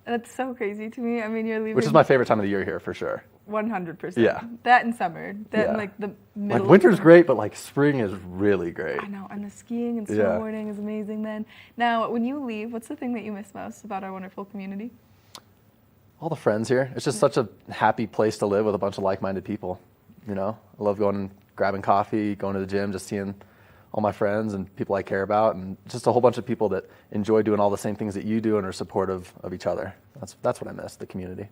A: That's so crazy to me. I mean, you're leaving.
R: Which is my favorite time of the year here for sure.
A: 100%.
R: Yeah.
A: That and summer. That and like the middle.
R: Like winter's great, but like spring is really great.
A: I know, and the skiing and snowboarding is amazing then. Now, when you leave, what's the thing that you miss most about our wonderful community?
R: All the friends here. It's just such a happy place to live with a bunch of like-minded people. You know, I love going and grabbing coffee, going to the gym, just seeing all my friends and people I care about, and just a whole bunch of people that enjoy doing all the same things that you do and are supportive of each other. That's what I miss, the community.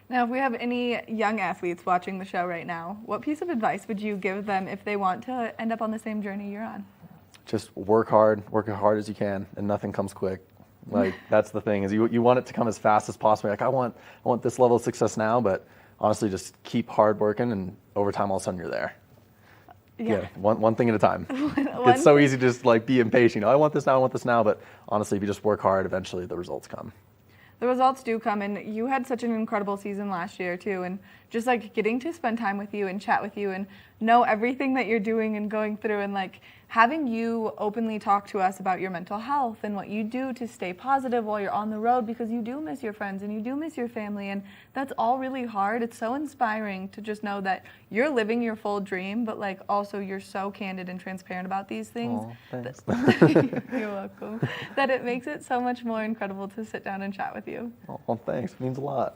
A: Now, if we have any young athletes watching the show right now, what piece of advice would you give them if they want to end up on the same journey you're on?
R: Just work hard as hard as you can, and nothing comes quick. Like, that's the thing, is you want it to come as fast as possible. Like, I want this level of success now, but honestly, just keep hard working, and over time, all of a sudden, you're there. Yeah, one thing at a time. It's so easy to just like be impatient. I want this now, but honestly, if you just work hard, eventually the results come.
A: The results do come, and you had such an incredible season last year too, and just like getting to spend time with you and chat with you and know everything that you're doing and going through, and like having you openly talk to us about your mental health and what you do to stay positive while you're on the road, because you do miss your friends and you do miss your family, and that's all really hard. It's so inspiring to just know that you're living your full dream, but like also you're so candid and transparent about these things.
R: Oh, thanks.
A: You're welcome. That it makes it so much more incredible to sit down and chat with you.
R: Oh, well, thanks. It means a lot.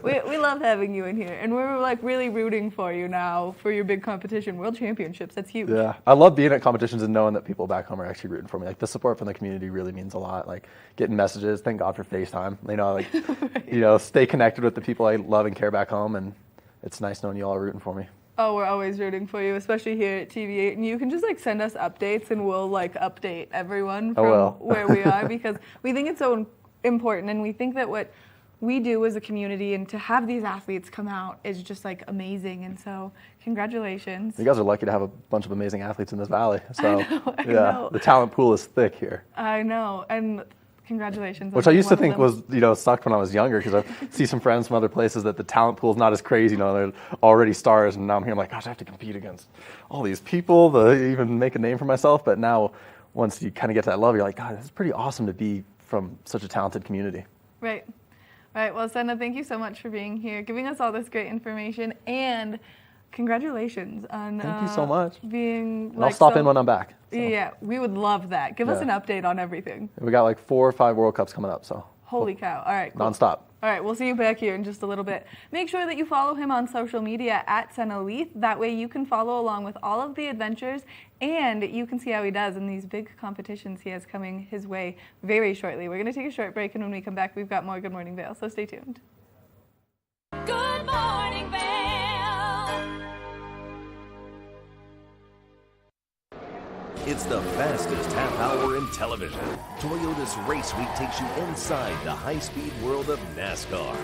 A: We love having you in here, and we're like really rooting for you now for your big competition, World Championships. That's huge.
R: Yeah, I love being at competitions and knowing that people back home are actually rooting for me. Like, the support from the community really means a lot. Like, getting messages, thank God for FaceTime. You know, like, right. You know, stay connected with the people I love and care back home, and it's nice knowing you all are rooting for me.
A: Oh, we're always rooting for you, especially here at TV8. And you can just like send us updates, and we'll like update everyone from where we are, because we think it's so important, and we think that what we do as a community and to have these athletes come out is just like amazing. And so congratulations.
R: You guys are lucky to have a bunch of amazing athletes in this valley. So
A: I know.
R: The talent pool is thick here.
A: I know. And congratulations.
R: Which I used to think was, you know, sucked when I was younger, because I see some friends from other places that the talent pool is not as crazy. You know, they're already stars, and now I'm here, I'm like, gosh, I have to compete against all these people to even make a name for myself. But now, once you kind of get to that level, you're like, God, it's pretty awesome to be from such a talented community.
A: Right. All right. Well, Senna, thank you so much for being here, giving us all this great information, and congratulations on
R: Thank you so much.
A: Being.
R: And I'll stop in when I'm back. So.
A: Yeah, we would love that. Give us an update on everything.
R: We got like 4 or 5 World Cups coming up, so.
A: Holy cow. All right. Cool.
R: Nonstop.
A: All right, we'll see you back here in just a little bit. Make sure that you follow him on social media at Senna Leith. That way you can follow along with all of the adventures, and you can see how he does in these big competitions he has coming his way very shortly. We're going to take a short break, and when we come back, we've got more Good Morning Vail, so stay tuned.
H: Good Morning Vail.
S: It's the fastest half hour in television. Toyota's Race Week takes you inside the high-speed world of NASCAR.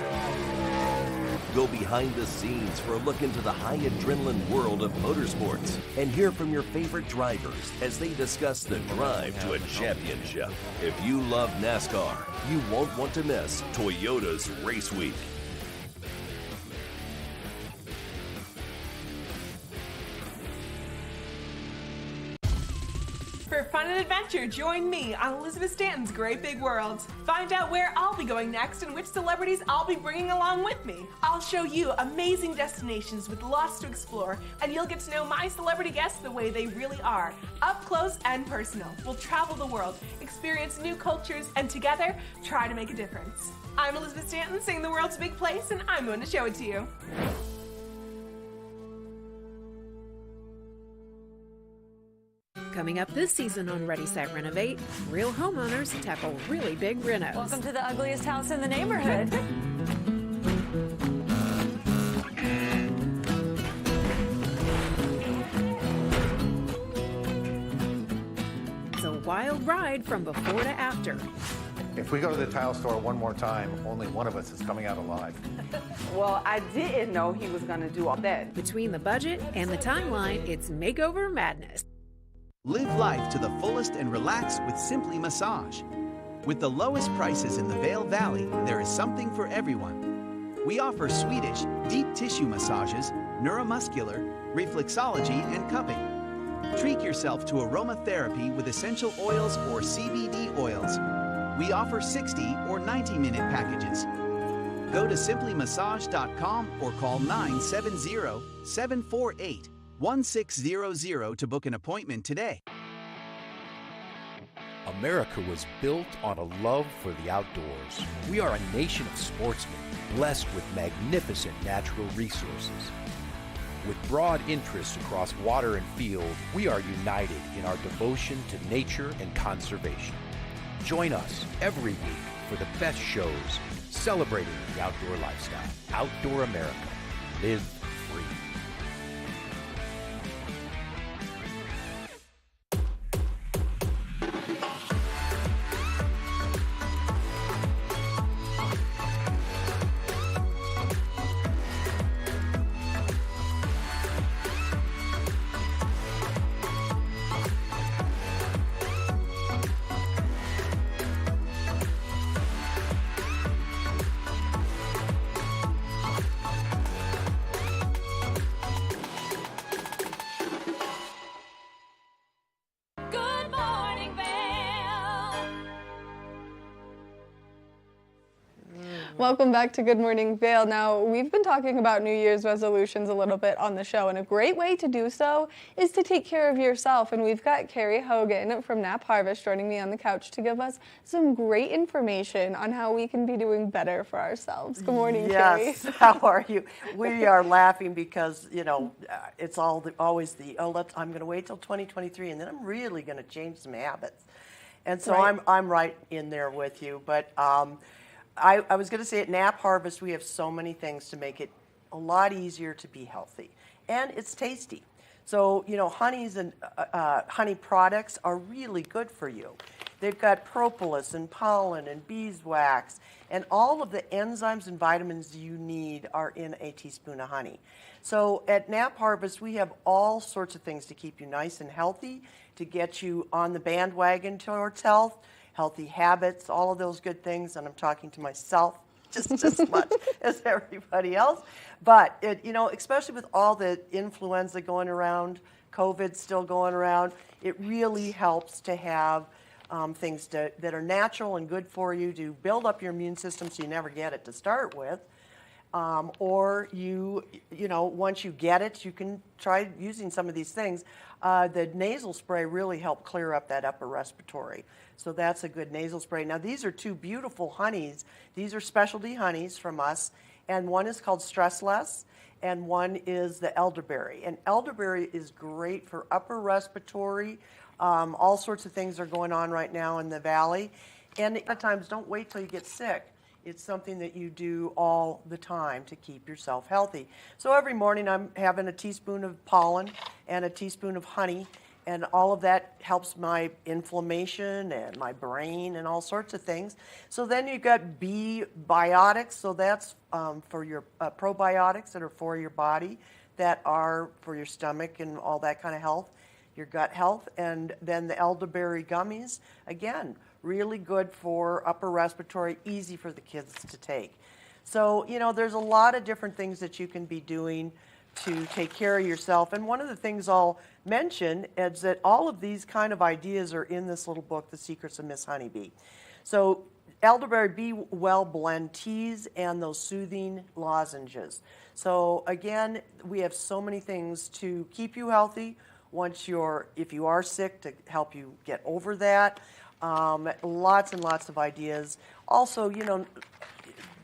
S: Go behind the scenes for a look into the high adrenaline world of motorsports and hear from your favorite drivers as they discuss the drive to a championship. If you love NASCAR, you won't want to miss Toyota's Race Week.
T: For fun and adventure, join me on Elizabeth Stanton's Great Big World. Find out where I'll be going next and which celebrities I'll be bringing along with me. I'll show you amazing destinations with lots to explore, and you'll get to know my celebrity guests the way they really are, up close and personal. We'll travel the world, experience new cultures, and together, try to make a difference. I'm Elizabeth Stanton, saying the world's a big place, and I'm going to show it to you.
C: Coming up this season on Ready, Set, Renovate, real homeowners tackle really big renos.
H: Welcome to the ugliest house in the neighborhood.
C: It's a wild ride from before to after.
U: If we go to the tile store one more time, only one of us is coming out alive.
E: Well, I didn't know he was going to do all that.
C: Between the budget and the timeline, it's makeover madness.
K: Live life to the fullest and relax with Simply Massage. With the lowest prices in the Vail Valley, there is something for everyone. We offer Swedish, deep tissue massages, neuromuscular, reflexology, and cupping. Treat yourself to aromatherapy with essential oils or CBD oils. We offer 60 or 90-minute packages. Go to simplymassage.com or call 970-748-1600 to book an appointment today.
V: America was built on a love for the outdoors. We are a nation of sportsmen, blessed with magnificent natural resources. With broad interests across water and field, we are united in our devotion to nature and conservation. Join us every week for the best shows celebrating the outdoor lifestyle. Outdoor America. Live free.
H: Good morning, Vail.
A: Welcome back to Good Morning Vail. Now, we've been talking about New Year's resolutions a little bit on the show, and a great way to do so is to take care of yourself. And we've got Carrie Hogan from Knapp Harvest joining me on the couch to give us some great information on how we can be doing better for ourselves. Good morning, Carrie.
W: Yes, how are you? We are laughing because, it's always I'm going to wait till 2023, and then I'm really going to change some habits. And so
A: Right.
W: I'm right in there with you. But I was going to say at Knapp Harvest, we have so many things to make it a lot easier to be healthy. And it's tasty. So, honeys and honey products are really good for you. They've got propolis and pollen and beeswax, and all of the enzymes and vitamins you need are in a teaspoon of honey. So at Knapp Harvest, we have all sorts of things to keep you nice and healthy, to get you on the bandwagon towards health, healthy habits, all of those good things, and I'm talking to myself just as much as everybody else. But, especially with all the influenza going around, COVID still going around, it really helps to have things that are natural and good for you to build up your immune system so you never get it to start with. Or once you get it, you can try using some of these things. The nasal spray really helped clear up that upper respiratory. So that's a good nasal spray. Now, these are two beautiful honeys. These are specialty honeys from us. And one is called Stress Less, and one is the elderberry. And elderberry is great for upper respiratory. All sorts of things are going on right now in the valley. And a lot of times, don't wait till you get sick. It's something that you do all the time to keep yourself healthy. So every morning I'm having a teaspoon of pollen and a teaspoon of honey, and all of that helps my inflammation and my brain and all sorts of things. So then you've got B-biotics, so that's for your probiotics that are for your body, that are for your stomach and all that kind of health, your gut health. And then the elderberry gummies, again, really good for upper respiratory, easy for the kids to take. So, there's a lot of different things that you can be doing to take care of yourself. And one of the things I'll mention is that all of these kind of ideas are in this little book, The Secrets of Miss Honeybee. So elderberry Be Well blend teas and those soothing lozenges. So again, we have so many things to keep you healthy if you are sick, to help you get over that. Lots and lots of ideas. Also,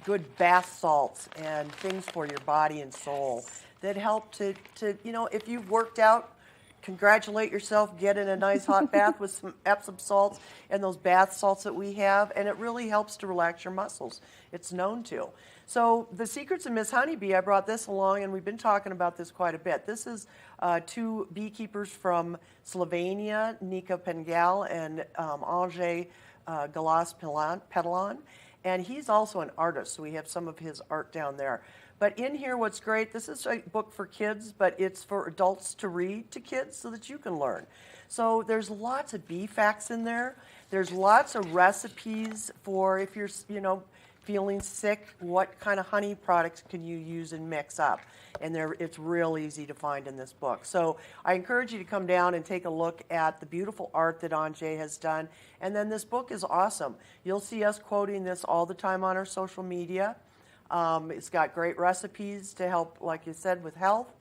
W: good bath salts and things for your body and soul that help to if you've worked out, congratulate yourself, get in a nice hot bath with some Epsom salts and those bath salts that we have, and it really helps to relax your muscles. It's known to. So the Secrets of Miss Honeybee, I brought this along, and we've been talking about this quite a bit. This is two beekeepers from Slovenia, Nika Pengal and Angers Galas-Pedalon, and he's also an artist, so we have some of his art down there. But in here, what's great, this is a book for kids, but it's for adults to read to kids so that you can learn. So there's lots of bee facts in there. There's lots of recipes for if you're, feeling sick, what kind of honey products can you use and mix up? And it's real easy to find in this book. So I encourage you to come down and take a look at the beautiful art that Angers has done. And then this book is awesome. You'll see us quoting this all the time on our social media. It's got great recipes to help, like you said, with health,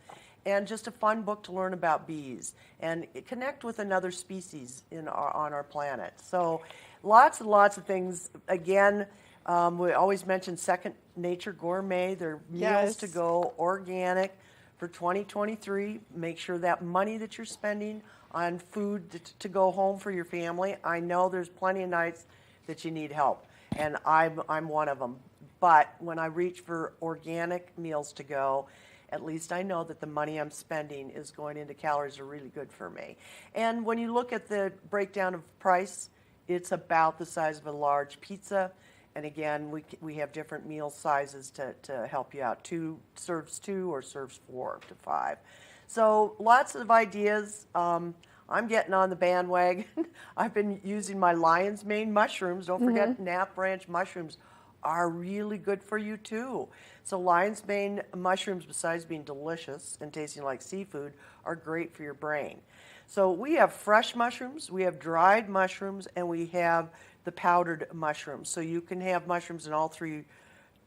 W: and just a fun book to learn about bees and connect with another species on our planet. So lots and lots of things. Again, we always mention Second Nature Gourmet. They're meals to go, organic for 2023. Make sure that money that you're spending on food to go home for your family. I know there's plenty of nights that you need help, and I'm one of them. But when I reach for organic meals to go, at least I know that the money I'm spending is going into calories that are really good for me. And when you look at the breakdown of price, it's about the size of a large pizza. And again, we have different meal sizes to help you out. Serves 2 or serves 4 to 5. So lots of ideas. I'm getting on the bandwagon. I've been using my lion's mane mushrooms. Don't forget Knapp branch mushrooms are really good for you too. So lion's mane mushrooms, besides being delicious and tasting like seafood, are great for your brain. So we have fresh mushrooms, we have dried mushrooms, and we have the powdered mushrooms. So you can have mushrooms in all 3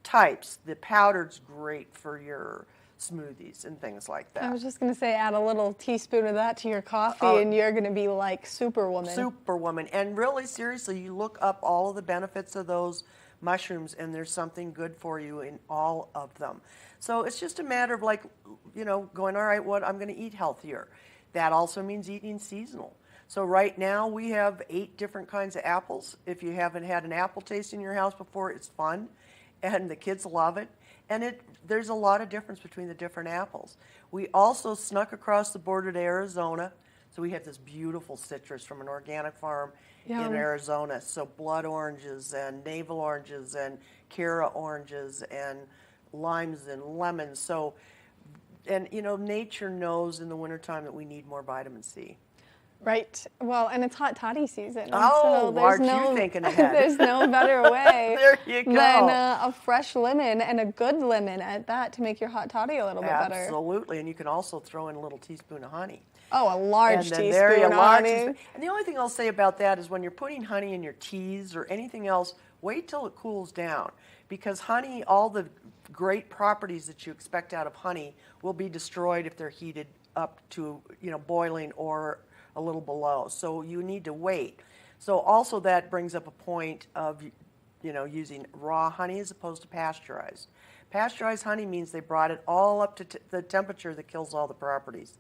W: types. The powdered's great for your smoothies and things like that.
A: I was just going to say, add a little teaspoon of that to your coffee and you're going to be like Superwoman.
W: Superwoman. And really, seriously, you look up all of the benefits of those mushrooms, and there's something good for you in all of them. So it's just a matter of going, all right, I'm going to eat healthier. That also means eating seasonal. So right now we have 8 different kinds of apples. If you haven't had an apple taste in your house before, it's fun, and the kids love it. And there's a lot of difference between the different apples. We also snuck across the border to Arizona. So we have this beautiful citrus from an organic farm in Arizona. So blood oranges and navel oranges and Cara oranges and limes and lemons. So, and nature knows in the wintertime that we need more vitamin C.
A: Right. Well, and it's hot toddy season.
W: Oh,
A: so
W: aren't you thinking ahead?
A: There's no better way
W: there you go.
A: than a fresh lemon, and a good lemon at that, to make your hot toddy a little bit better.
W: Absolutely. And you can also throw in a little teaspoon of honey.
A: Oh, a large teaspoon of honey.
W: And the only thing I'll say about that is when you're putting honey in your teas or anything else, wait till it cools down. Because honey, all the great properties that you expect out of honey will be destroyed if they're heated up to, boiling or a little below. So you need to wait. So also that brings up a point of, using raw honey as opposed to pasteurized. Pasteurized honey means they brought it all up to the temperature that kills all the properties.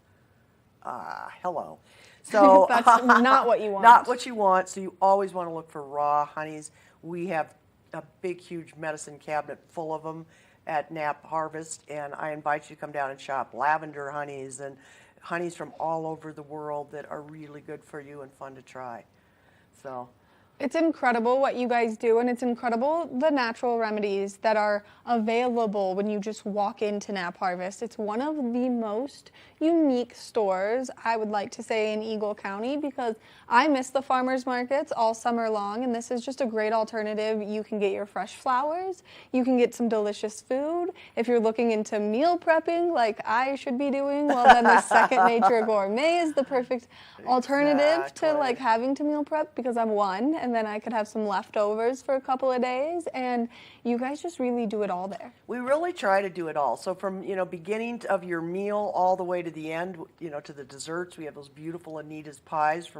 W: Hello. So
A: that's not what you want.
W: Not what you want. So you always want to look for raw honeys. We have a big, huge medicine cabinet full of them at Knapp Harvest, and I invite you to come down and shop lavender honeys and honeys from all over the world that are really good for you and fun to try. So
A: It's incredible what you guys do, and it's incredible the natural remedies that are available when you just walk into Knapp Harvest. It's one of the most unique stores, I would like to say, in Eagle County, because I miss the farmers markets all summer long, and this is just a great alternative. You can get your fresh flowers, you can get some delicious food. If you're looking into meal prepping like I should be doing, well then the Second Nature Gourmet is the perfect alternative to like having to meal prep, because I'm one, and then I could have some leftovers for a couple of days, and you guys just really do it all there.
W: We really try to do it all. So from, beginning of your meal all the way to the end, to the desserts, we have those beautiful Anita's pies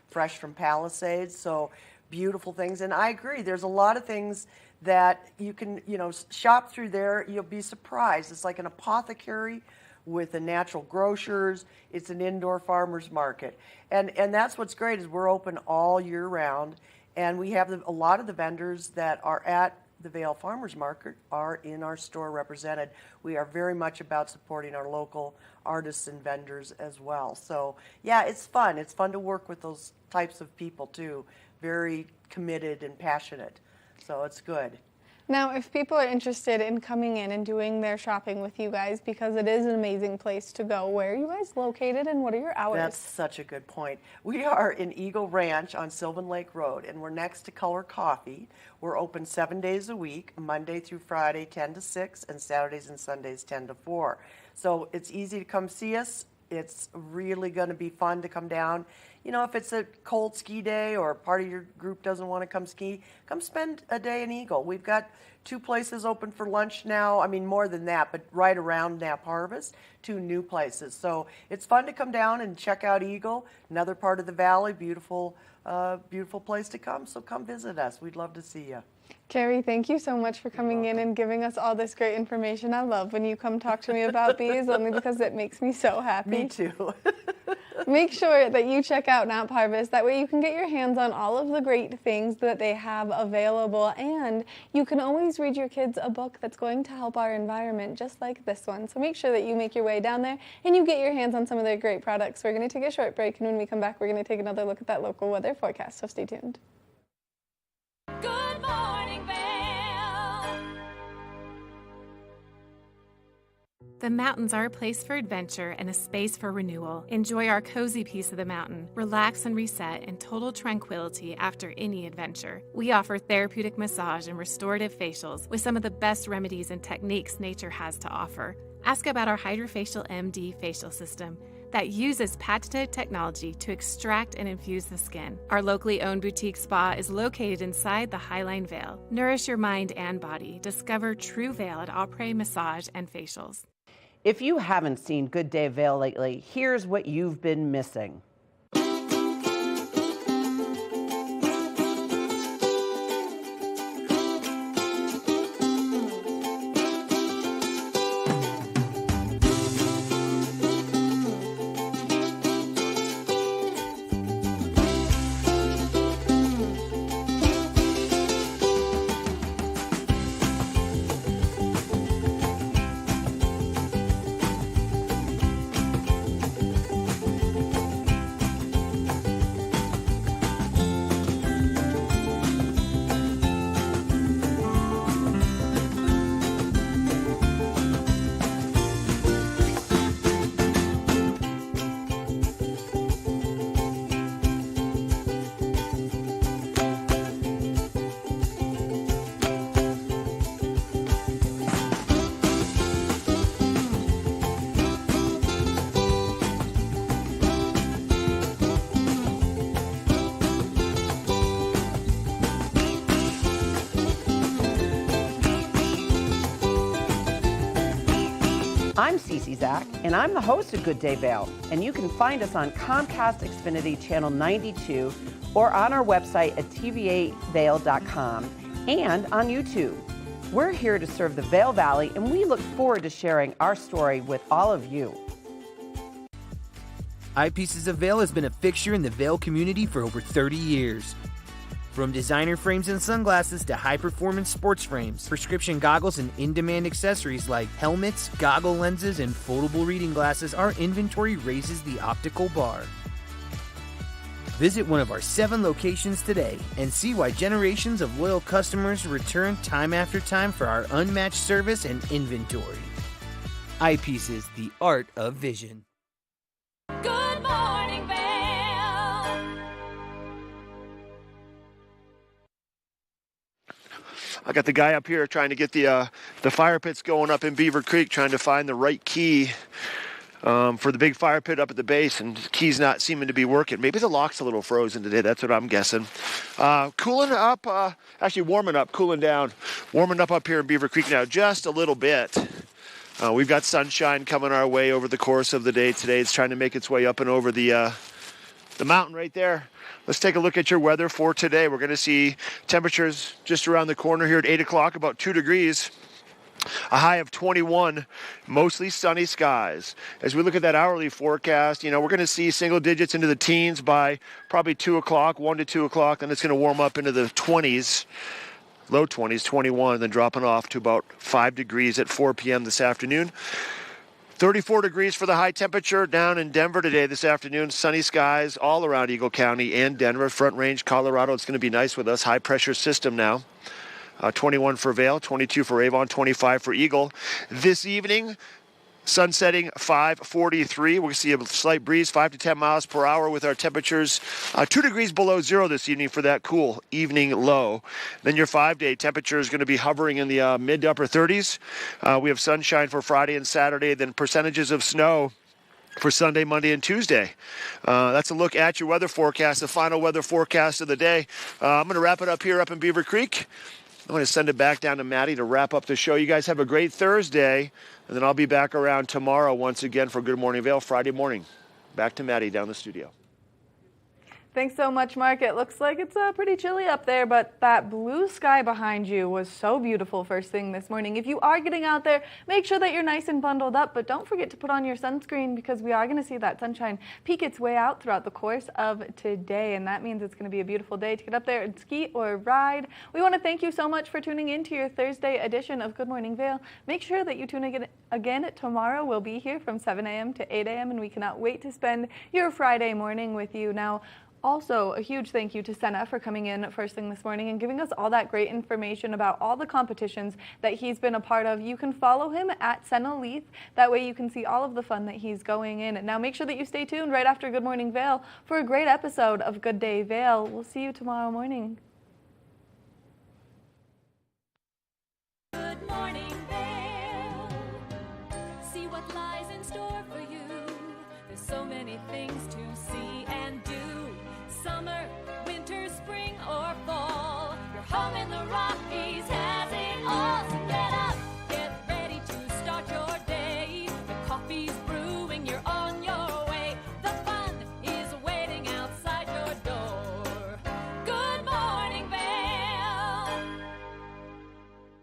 W: fresh from Palisades. So beautiful things. And I agree, there's a lot of things that you can, shop through there. You'll be surprised. It's like an apothecary with the natural grocers. It's an indoor farmers market. And that's what's great is we're open all year round. And we have a lot of the vendors that are at the Vail Farmers Market are in our store represented. We are very much about supporting our local artists and vendors as well. So yeah, it's fun. It's fun to work with those types of people too. Very committed and passionate. So it's good.
A: Now, if people are interested in coming in and doing their shopping with you guys, because it is an amazing place to go, where are you guys located and what are your hours?
W: That's such a good point. We are in Eagle Ranch on Sylvan Lake Road, and we're next to Color Coffee. We're open 7 days a week, Monday through Friday, 10 to 6, and Saturdays and Sundays, 10 to 4. So it's easy to come see us. It's really going to be fun to come down. If it's a cold ski day or part of your group doesn't want to come ski, come spend a day in Eagle. We've got 2 places open for lunch now. I mean, more than that, but right around Knapp Harvest, 2 new places. So it's fun to come down and check out Eagle, another part of the valley, beautiful place to come. So come visit us. We'd love to see you.
A: Carrie, thank you so much for coming in and giving us all this great information. I love when you come talk to me about bees, only because it makes me so happy.
W: Me too.
A: Make sure that you check out Knapp Harvest. That way you can get your hands on all of the great things that they have available, and you can always read your kids a book that's going to help our environment, just like this one. So make sure that you make your way down there and you get your hands on some of their great products. We're going to take a short break, and when we come back, we're going to take another look at that local weather forecast, so stay tuned.
H: Good morning, Vail.
D: The mountains are a place for adventure and a space for renewal. Enjoy our cozy piece of the mountain. Relax and reset in total tranquility after any adventure. We offer therapeutic massage and restorative facials with some of the best remedies and techniques nature has to offer. Ask about our Hydrofacial MD facial system that uses patented technology to extract and infuse the skin. Our locally owned boutique spa is located inside the Highline Vail. Nourish your mind and body. Discover true Vail at Après Massage and Facials.
E: If you haven't seen Good Day Vail lately, here's what you've been missing. I'm Cece Zach, and I'm the host of Good Day Vail, and you can find us on Comcast Xfinity Channel 92 or on our website at tv8vail.com and on YouTube. We're here to serve the Vail Valley, and we look forward to sharing our story with all of you.
G: Eyepieces of Vail has been a fixture in the Vail community for over 30 years. From designer frames and sunglasses to high-performance sports frames, prescription goggles, and in-demand accessories like helmets, goggle lenses, and foldable reading glasses, our inventory raises the optical bar. Visit one of our 7 locations today and see why generations of loyal customers return time after time for our unmatched service and inventory. Eyepieces, the art of vision.
H: Good morning, Vail.
B: I got the guy up here trying to get the fire pits going up in Beaver Creek, trying to find the right key for the big fire pit up at the base, and the key's not seeming to be working. Maybe the lock's a little frozen today. That's what I'm guessing. Cooling up, actually warming up, cooling down. Warming up here in Beaver Creek now just a little bit. We've got sunshine coming our way over the course of the day today. It's trying to make its way up and over the mountain right there. Let's take a look at your weather for today. We're going to see temperatures just around the corner here at 8 o'clock, about 2 degrees. A high of 21, mostly sunny skies. As we look at that hourly forecast, we're going to see single digits into the teens by probably 2 o'clock, 1 to 2 o'clock. Then it's going to warm up into the 20s, low 20s, 21, then dropping off to about 5 degrees at 4 p.m. this afternoon. 34 degrees for the high temperature down in Denver today this afternoon. Sunny skies all around Eagle County and Denver. Front Range, Colorado, it's going to be nice with us. High pressure system now. 21 for Vail, 22 for Avon, 25 for Eagle. This evening, sun setting 5:43. We'll see a slight breeze, 5 to 10 miles per hour with our temperatures 2 degrees below zero this evening for that cool evening low. Then your 5-day temperature is going to be hovering in the mid to upper 30s. We have sunshine for Friday and Saturday, then percentages of snow for Sunday, Monday, and Tuesday. That's a look at your weather forecast, the final weather forecast of the day. I'm going to wrap it up here up in Beaver Creek. I'm going to send it back down to Maddie to wrap up the show. You guys have a great Thursday, and then I'll be back around tomorrow once again for Good Morning Vail, Friday morning. Back to Maddie down the studio.
A: Thanks so much, Mark. It looks like it's pretty chilly up there, but that blue sky behind you was so beautiful first thing this morning. If you are getting out there, make sure that you're nice and bundled up, but don't forget to put on your sunscreen because we are going to see that sunshine peek its way out throughout the course of today, and that means it's going to be a beautiful day to get up there and ski or ride. We want to thank you so much for tuning in to your Thursday edition of Good Morning Vail. Make sure that you tune in again tomorrow. We'll be here from 7 a.m. to 8 a.m., and we cannot wait to spend your Friday morning with you. Now, also, a huge thank you to Senna for coming in first thing this morning and giving us all that great information about all the competitions that he's been a part of. You can follow him at Senna Leith. That way you can see all of the fun that he's going in. Now make sure that you stay tuned right after Good Morning Vail for a great episode of Good Day Vail. We'll see you tomorrow morning.
H: Good morning, Vail. See what lies in store for you. There's so many things to see and do. Summer,